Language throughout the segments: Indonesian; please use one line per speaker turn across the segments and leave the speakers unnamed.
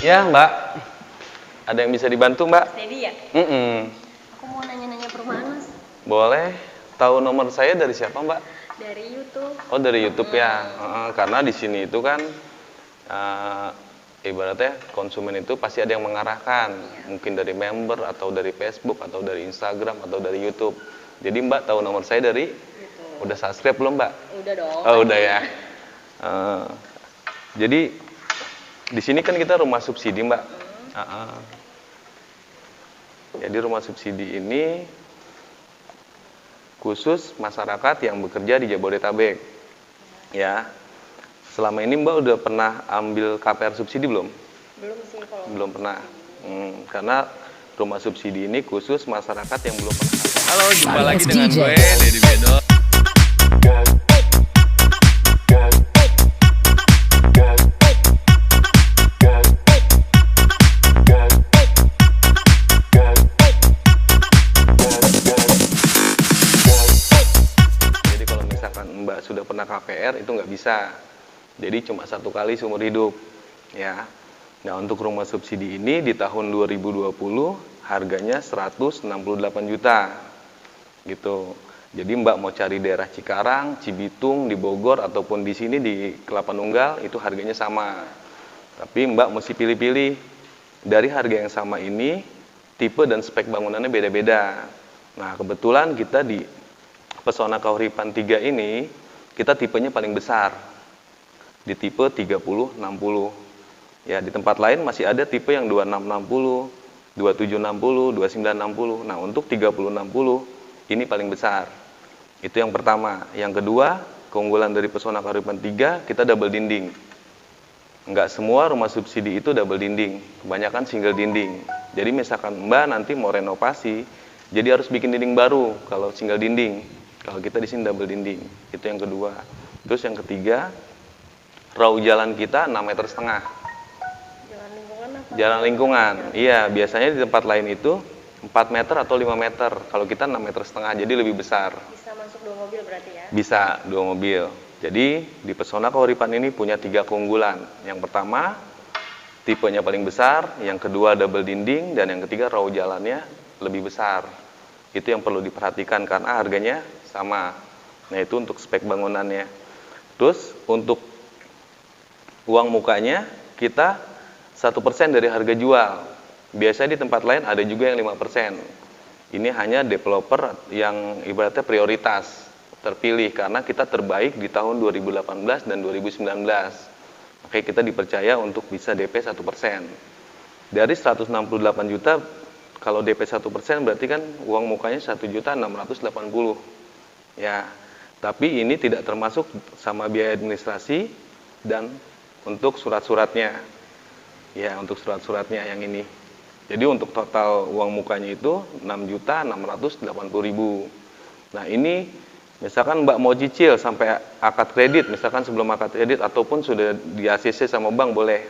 Ya, Mbak. Ada yang bisa dibantu, Mbak?
Mas Dedi ya? Aku mau nanya-nanya perumahan, Mas.
Boleh. Tahu nomor saya dari siapa, Mbak?
Dari YouTube.
Oh, dari YouTube ya. Karena di sini itu kan ibaratnya konsumen itu pasti ada yang mengarahkan. Mungkin dari member atau dari Facebook atau dari Instagram atau dari YouTube. Jadi Mbak tahu nomor saya dari
YouTube.
Udah subscribe belum, Mbak?
Udah dong.
Oh, udah ya. Jadi di sini kan kita rumah subsidi, Mbak. Jadi rumah subsidi ini khusus masyarakat yang bekerja di Jabodetabek. Ya. Selama ini Mbak udah pernah ambil KPR subsidi belum?
Belum sih kalau.
Belum pernah. Karena rumah subsidi ini khusus masyarakat yang belum pernah.
Halo, jumpa lagi dengan gue, Dedi Bedo.
Jadi kalau misalkan Mbak sudah pernah KPR itu nggak bisa. Jadi cuma 1 kali seumur hidup. Ya. Nah, untuk rumah subsidi ini di tahun 2020 harganya 168 juta. Gitu. Jadi Mbak mau cari daerah Cikarang, Cibitung, di Bogor ataupun di sini di Kelapa Nunggal itu harganya sama. Tapi Mbak mesti pilih-pilih. Dari harga yang sama ini tipe dan spek bangunannya beda-beda. Nah, kebetulan kita di Pesona Kahuripan 3 ini kita tipenya paling besar. Di tipe 3060. Ya, di tempat lain masih ada tipe yang 2660, 2760, 2960. Nah, untuk 3060 ini paling besar. Itu yang pertama. Yang kedua, keunggulan dari Pesona Kahuripan 3, kita double dinding. Enggak semua rumah subsidi itu double dinding. Kebanyakan single dinding. Jadi misalkan Mbak nanti mau renovasi, jadi harus bikin dinding baru kalau single dinding. Kalau kita di sini double dinding. Itu yang kedua. Terus yang ketiga, raw jalan kita 6,5 meter.
Jalan lingkungan apa?
Jalan lingkungan. Iya, biasanya di tempat lain itu 4 meter atau 5 meter. Kalau kita 6,5 meter, jadi lebih besar.
Bisa masuk 2 mobil berarti ya?
Bisa 2 mobil. Jadi di Pesona Kahuripan ini punya 3 keunggulan. Yang pertama, tipenya paling besar. Yang kedua, double dinding. Dan yang ketiga, raw jalannya lebih besar. Itu yang perlu diperhatikan karena harganya sama. Nah, itu untuk spek bangunannya. Terus untuk uang mukanya kita 1% dari harga jual. Biasanya di tempat lain ada juga yang 5%. Ini hanya developer yang ibaratnya prioritas terpilih karena kita terbaik di tahun 2018 dan 2019. Makanya kita dipercaya untuk bisa DP 1%. Dari 168 juta, kalau DP 1% berarti kan uang mukanya 1.680.000. Ya, tapi ini tidak termasuk sama biaya administrasi dan untuk surat-suratnya. Ya, untuk surat-suratnya yang ini. Jadi untuk total uang mukanya itu 6.680.000. Nah, ini misalkan Mbak mau cicil sampai akad kredit, misalkan sebelum akad kredit ataupun sudah di ACC sama bank boleh.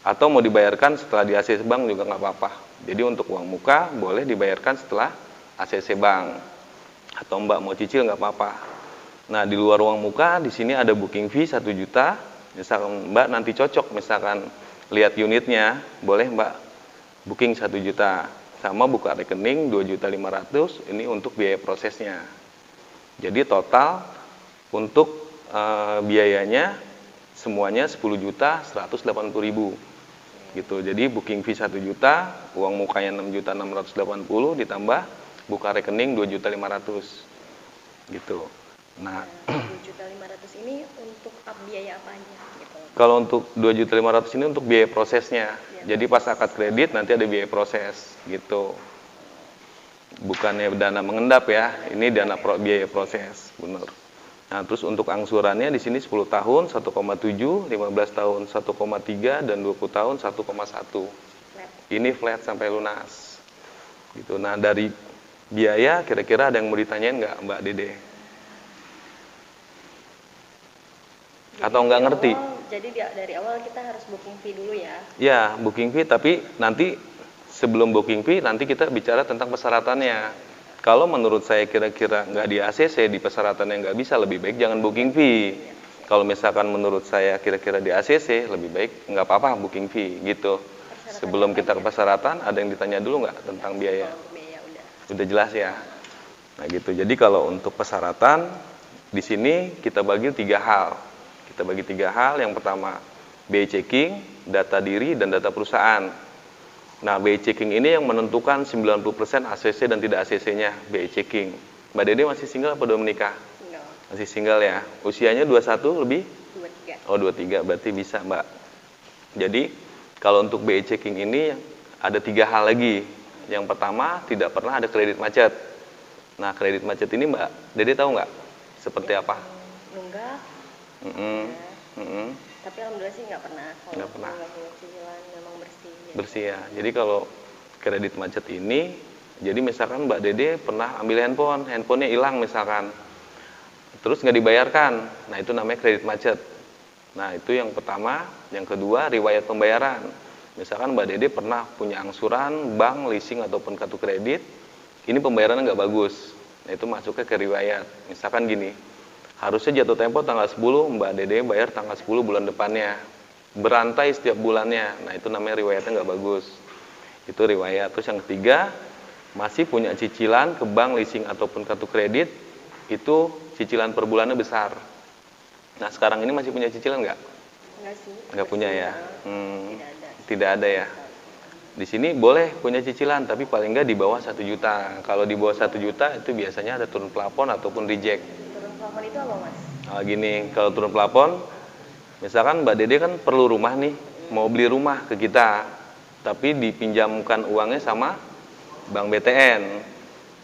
Atau mau dibayarkan setelah di ACC bank juga nggak apa-apa. Jadi untuk uang muka boleh dibayarkan setelah ACC bank. Atau Mbak mau cicil nggak apa-apa. Nah, di luar uang muka di sini ada booking fee 1 juta. Misalkan Mbak nanti cocok, misalkan lihat unitnya, boleh Mbak booking 1 juta. Sama buka rekening 2.500.000, ini untuk biaya prosesnya. Jadi total untuk biayanya semuanya 10.180.000 gitu. Jadi booking fee 1 juta, uang mukanya 6.680.000 ditambah buka rekening 2.500.000 gitu. Nah,
2.500.000 ini untuk biaya apa aja gitu?
Kalau untuk 2.500.000 ini untuk biaya prosesnya. Jadi pas akad kredit nanti ada biaya proses gitu. Bukannya dana mengendap ya, ini dana biaya proses, benar. Nah, terus untuk angsurannya di sini 10 tahun 1,7, 15 tahun 1,3 dan 20 tahun 1,1. Ini flat sampai lunas. Gitu. Nah, dari biaya kira-kira ada yang mau ditanyain nggak Mbak Dede? Atau nggak ngerti?
Jadi dari awal kita harus booking fee dulu ya?
Ya, booking fee, tapi nanti sebelum booking fee nanti kita bicara tentang persyaratannya. Kalau menurut saya kira-kira nggak di ACC, di persyaratannya nggak bisa, lebih baik jangan booking fee. Kalau misalkan menurut saya kira-kira di ACC, lebih baik nggak apa-apa booking fee gitu. Sebelum kita ke persyaratan, ada yang ditanya dulu nggak tentang biaya?
Kalau untuk biaya udah.
Udah jelas ya. Nah gitu. Jadi kalau untuk persyaratan di sini kita bagi 3 hal. Kita bagi 3 hal. Yang pertama biaya checking, data diri, dan data perusahaan. Nah biaya checking ini yang menentukan 90% ACC dan tidak ACC-nya biaya checking. Mbak Dede masih single apa udah menikah?
Single.
Masih single ya. Usianya 21 lebih?
23.
Oh 23 berarti bisa Mbak. Jadi kalau untuk BI checking ini ada 3 hal lagi. Yang pertama, tidak pernah ada kredit macet. Nah, kredit macet ini Mbak Dede tahu nggak seperti apa?
Nunggak.
Mm-mm.
Ya.
Mm-mm.
Tapi alhamdulillah sih nggak pernah. Kalau
Nggak pernah.
nggak punya cicilan memang bersih. Ya.
Bersih ya. Jadi kalau kredit macet ini, jadi misalkan Mbak Dede pernah ambil handphonenya hilang misalkan, terus nggak dibayarkan. Nah, itu namanya kredit macet. Nah, itu yang pertama. Yang kedua, riwayat pembayaran. Misalkan Mbak Dede pernah punya angsuran, bank, leasing, ataupun kartu kredit, ini pembayarannya nggak bagus. Nah, itu masuknya ke riwayat. Misalkan gini, harusnya jatuh tempo tanggal 10, Mbak Dede bayar tanggal 10 bulan depannya. Berantai setiap bulannya. Nah, itu namanya riwayatnya nggak bagus. Itu riwayat. Terus yang ketiga, masih punya cicilan ke bank, leasing, ataupun kartu kredit, itu cicilan per bulannya besar. Nah, sekarang ini masih punya cicilan nggak?
Nggak sih.
Nggak punya ya?
Tidak ada.
Tidak ada ya? Di sini boleh punya cicilan, tapi paling nggak di bawah 1 juta. Kalau di bawah 1 juta, itu biasanya ada turun plafon ataupun reject.
Turun plafon itu apa mas?
Nah, gini, kalau turun plafon, misalkan Mbak Dede kan perlu rumah nih, mau beli rumah ke kita, tapi dipinjamkan uangnya sama Bank BTN.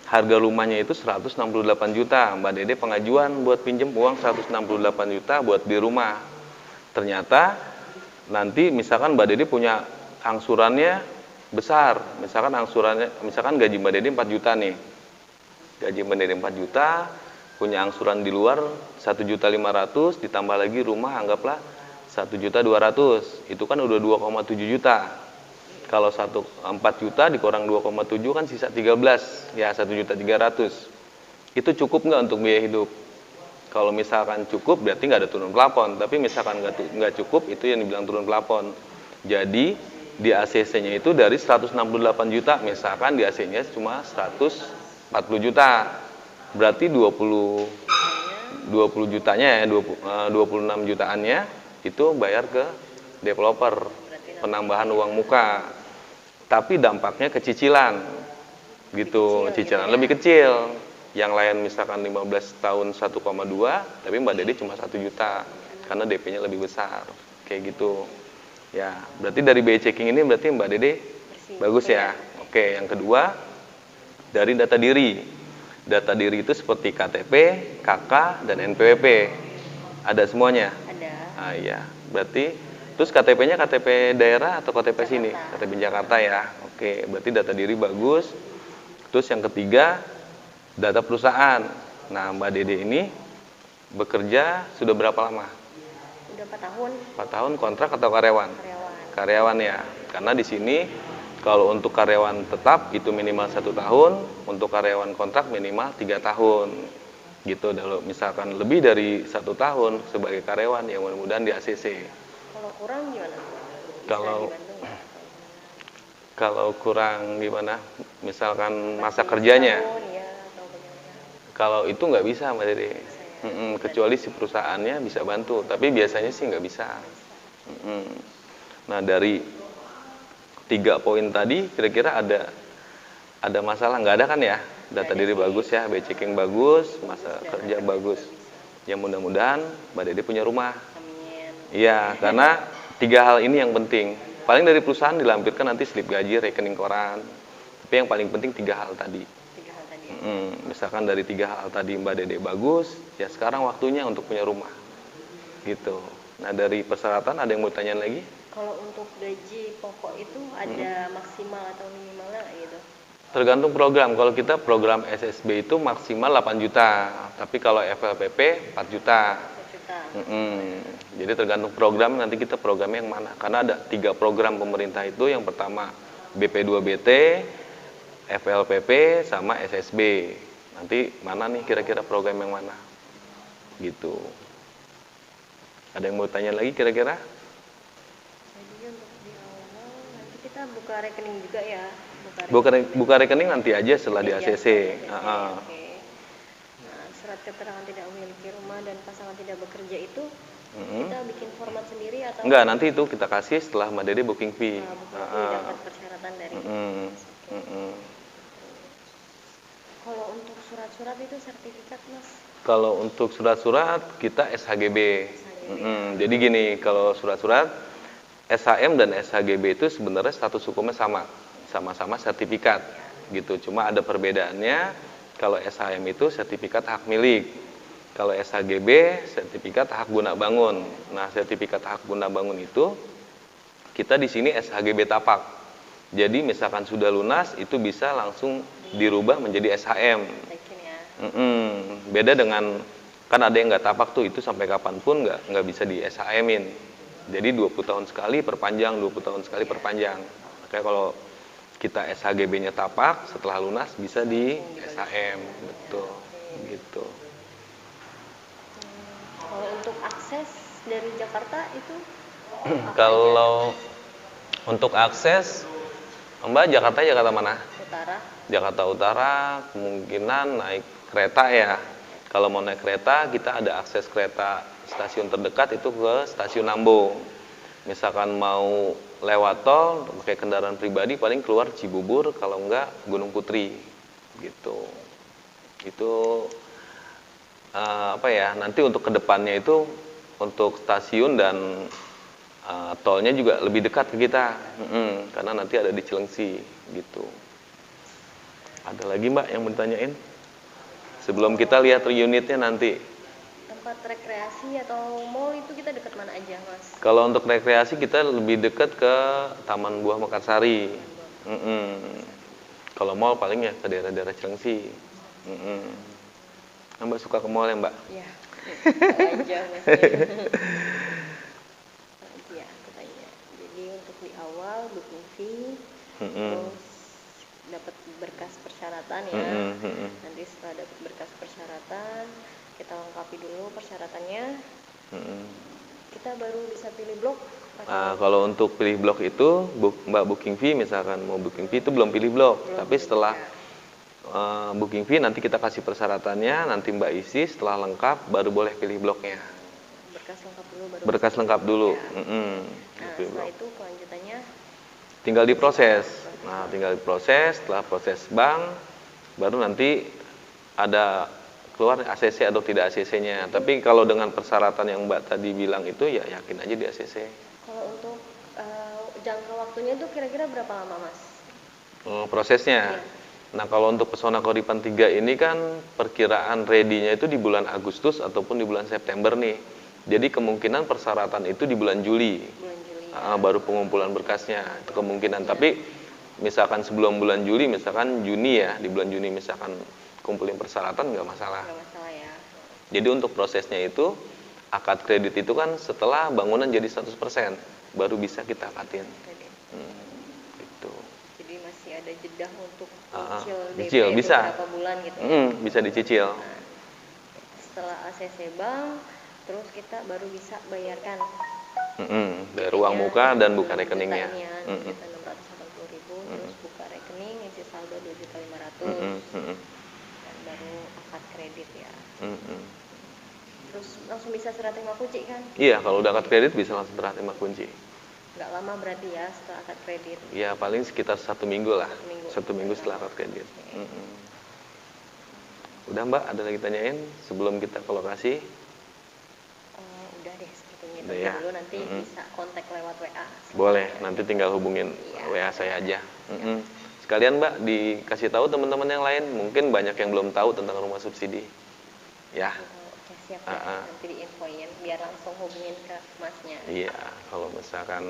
Harga rumahnya itu 168 juta. Mbak Dede pengajuan buat pinjem uang 168 juta buat beli rumah. Ternyata nanti misalkan Mbak Dede punya angsurannya besar. Misalkan gaji Mbak Dede 4 juta nih. Gaji Mbak Dede 4 juta, punya angsuran di luar 1.500.000, ditambah lagi rumah anggaplah 1.200.000. Itu kan udah 2,7 juta. Kalau 4 juta dikurang 2,7 kan sisa 13, ya 1.300.000. Itu cukup nggak untuk biaya hidup? Kalau misalkan cukup berarti nggak ada turun plafon, tapi misalkan nggak cukup itu yang dibilang turun plafon. Jadi di ACC-nya itu dari 168 juta, misalkan di AC-nya cuma 140 juta. Berarti 20 jutanya ya, 26 jutaannya itu bayar ke developer, penambahan uang muka. Tapi dampaknya ke cicilan gitu, cicilan lebih kecil. Yang lain misalkan 15 tahun 1,2, tapi Mbak Dede cuma 1 juta karena DP-nya lebih besar. Kayak gitu. Ya, berarti dari BI checking ini berarti Mbak Dede
Bersih.
bagus ya. Oke, yang kedua dari data diri. Data diri itu seperti KTP, KK, dan NPWP. Ada semuanya?
Ada.
Ah iya, berarti terus KTP-nya KTP daerah atau KTP sini? KTP Jakarta ya. Oke, berarti data diri bagus. Terus yang ketiga, data perusahaan. Nah, Mbak Dede ini bekerja sudah berapa lama?
Udah 4 tahun
4 tahun kontrak atau karyawan?
karyawan.
Karyawan ya. Karena di sini kalau untuk karyawan tetap itu minimal 1 tahun, untuk karyawan kontrak minimal 3 tahun. Gitu. Kalau misalkan lebih dari 1 tahun sebagai karyawan, ya mudah-mudahan di ACC.
Kalau kurang gimana? Bisa
Kalau-
dibantu nggak?
Kalau kurang gimana? Misalkan masa kerjanya.
Tahun, ya, atau bagaimana?
Kalau itu nggak bisa Mbak Dede.
Bisa ya?
Kecuali si perusahaannya bisa bantu, tapi biasanya sih nggak bisa. Nah, dari 3 poin tadi kira-kira ada masalah nggak ada kan ya? Data
Nggak ada
diri
sih.
bagus ya, BI checking bagus, masa kerja bagus. Ya mudah-mudahan Mbak Dede punya rumah.
Amin.
Iya, karena 3 hal ini yang penting. Paling dari perusahaan dilampirkan nanti slip gaji, rekening koran. Tapi yang paling penting 3 hal tadi.
3 hal tadi.
Misalkan dari 3 hal tadi Mbak Dede bagus, ya sekarang waktunya untuk punya rumah. Gitu. Nah, dari persyaratan ada yang mau tanya lagi?
Kalau untuk gaji pokok itu ada maksimal atau minimalnya nggak gitu?
Tergantung program. Kalau kita program SSB itu maksimal 8 juta, tapi kalau FLPP 4 juta.
1 juta.
Jadi tergantung program, nanti kita programnya yang mana. Karena ada 3 program pemerintah itu, yang pertama BP2BT, FLPP, sama SSB. Nanti mana nih kira-kira program yang mana? Gitu. Ada yang mau tanya lagi kira-kira?
Jadi untuk di awal nanti kita kita buka rekening juga ya?
Buka rekening nanti aja setelah di
Iya,
ACC.
Oke. Nah, surat keterangan tidak memiliki rumah dan pasangan tidak bekerja itu kita bikin format sendiri atau?
Enggak, nanti itu kita kasih setelah Mbak Dede booking fee.
Booking fee dapat persyaratan dari. Kalau untuk surat-surat itu sertifikat Mas?
Kalau untuk surat-surat kita SHGB. Jadi gini, kalau surat-surat SHM dan SHGB itu sebenarnya status hukumnya sama-sama sertifikat gitu. Cuma ada perbedaannya. Kalau SHM itu sertifikat hak milik, kalau SHGB sertifikat hak guna bangun. Nah, sertifikat hak guna bangun itu kita di sini SHGB tapak. Jadi misalkan sudah lunas itu bisa langsung dirubah menjadi SHM. Beda dengan kan ada yang nggak tapak tuh, itu sampai kapanpun nggak bisa di SHM-in. Jadi 20 tahun sekali perpanjang, 20 tahun sekali perpanjang. Makanya kalau kita SHGB-nya tapak, setelah lunas bisa di SHM, betul, gitu.
Kalau untuk akses dari Jakarta itu?
Kalau untuk akses, Mbak Jakarta mana?
Utara.
Jakarta Utara, kemungkinan naik kereta ya. Kalau mau naik kereta, kita ada akses kereta stasiun terdekat itu ke stasiun Nambo. Misalkan mau lewat tol pakai kendaraan pribadi paling keluar Cibubur, kalau enggak Gunung Putri gitu. Itu nanti untuk kedepannya itu untuk stasiun dan tolnya juga lebih dekat ke kita, karena nanti ada di Cilengsi gitu. Ada lagi Mbak yang mau ditanyain sebelum kita lihat unitnya nanti?
Tempat rekreasi atau mall itu kita dekat mana aja Mas?
Kalau untuk rekreasi kita lebih dekat ke Taman Buah Mekarsari. Kalau mall paling ya ke daerah-daerah Cilengsi. Mbak suka ke mall ya Mbak?
Iya, aja Mas. Ya, katanya. Jadi untuk di awal booking fee, terus dapat berkas persyaratan ya. Nanti setelah dapat berkas persyaratan, kita lengkapi dulu persyaratannya. Kita baru bisa pilih blok.
Nah, kalau untuk pilih blok itu, Mbak booking fee, misalkan mau booking fee itu belum pilih blok. Tapi setelah booking fee nanti kita kasih persyaratannya, nanti Mbak isi, setelah lengkap baru boleh pilih bloknya.
Berkas lengkap dulu baru.
Berkas lengkap dulu.
Nah, setelah itu kelanjutannya
tinggal diproses. Nah, tinggal diproses, setelah proses bank baru nanti ada keluar ACC atau tidak ACC-nya. Tapi kalau dengan persyaratan yang Mbak tadi bilang itu ya yakin aja di ACC.
Kalau untuk jangka waktunya itu kira-kira berapa lama Mas?
Prosesnya. Nah, kalau untuk Pesona Koripan 3 ini kan perkiraan ready-nya itu di bulan Agustus ataupun di bulan September nih. Jadi kemungkinan persyaratan itu di bulan Juli. Baru pengumpulan berkasnya, itu kemungkinan. Tapi misalkan sebelum bulan Juli, misalkan Juni ya, di bulan Juni misalkan kumpulin persyaratan nggak masalah.
Nggak masalah ya.
Jadi untuk prosesnya itu, akad kredit itu kan setelah bangunan jadi 100%, baru bisa kita akatin. Gitu.
Jadi masih ada jeda untuk DP
cicil bisa.
beberapa bulan gitu.
Bisa dicicil.
Nah, setelah ACC bank, terus kita baru bisa bayarkan.
Bayar uang muka dan buka rekeningnya.
Kita 680.000, terus buka rekening isi saldo 2.500.000. Dan baru akad kredit ya. Terus langsung bisa serah terima kunci kan?
Iya, kalau udah akad kredit bisa langsung serah terima kunci.
Nggak lama berarti ya setelah akad kredit?
Ya paling sekitar 1 minggu lah. 1 minggu setelah akad kredit. Udah Mbak, ada lagi tanyain sebelum kita ke lokasi?
Udah deh, sepertinya itu
ya.
dulu. Nanti bisa kontak lewat WA.
Boleh, nanti tinggal hubungin WA saya aja. Sekalian Mbak dikasih tahu teman-teman yang lain, mungkin banyak yang belum tahu tentang rumah subsidi. Ya.
Oke, siap ya. Nanti diinfoin biar langsung hubungin ke Masnya.
Iya, kalau misalkan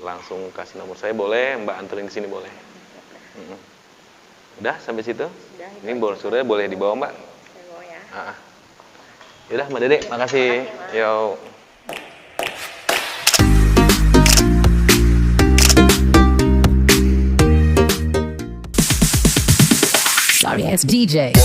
langsung kasih nomor saya boleh, Mbak anterin ke sini boleh. Udah sampai situ?
Sudah,
ini brosurnya boleh dibawa Mbak?
Saya bawa ya.
Yaudah Mbak Dede, makasih. Yo.
Sorry ass DJ.